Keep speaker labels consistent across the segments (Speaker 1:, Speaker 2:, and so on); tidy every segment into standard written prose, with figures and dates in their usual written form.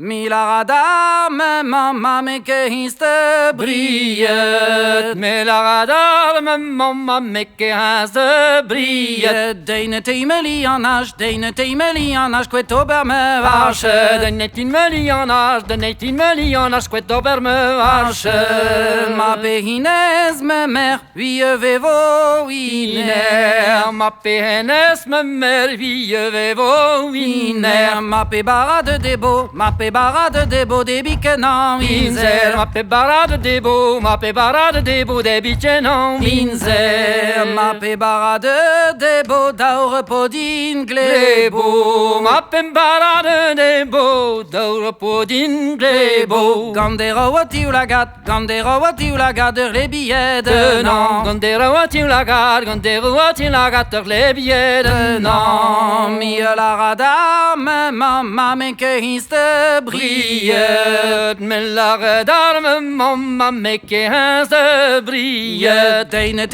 Speaker 1: Milarada me mamma me que histe briet.
Speaker 2: Milarada me mamma me que histe briet.
Speaker 1: Deine timelianage, quet ober me varsche.
Speaker 2: De 19 milianage, quet ober me varsche.
Speaker 1: Ma pehines me mer, wie vevo iner.
Speaker 2: Ma pehenes me mer, wie vevo iner.
Speaker 1: Ma pe barade debo, de biquenan
Speaker 2: Winzer. Ma pe barade debo, de biquenan winzer.
Speaker 1: Ma pe barade debo, daure podin glebo.
Speaker 2: Ma pe barade debo, daure podin glebo.
Speaker 1: Gandera wati la gat, les billets de Nantes.
Speaker 2: Gandera wati la gat, les billets de Nantes.
Speaker 1: Mi la radar, me mamma me que histe briet.
Speaker 2: Me la radar, me mamma me que histe briet.
Speaker 1: Deine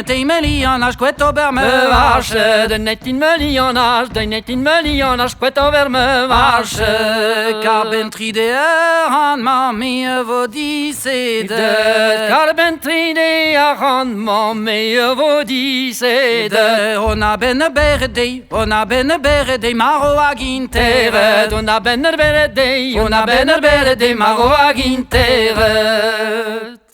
Speaker 1: timelianage, quet ober me varsche.
Speaker 2: De 19 milianage, quet ober me varsche.
Speaker 1: Carpentry de han mammi vodisede.
Speaker 2: Carpentry de han mammi vodisede.
Speaker 1: On a ben berde, maro aginteret.
Speaker 2: On a ben berde, maro aginteret.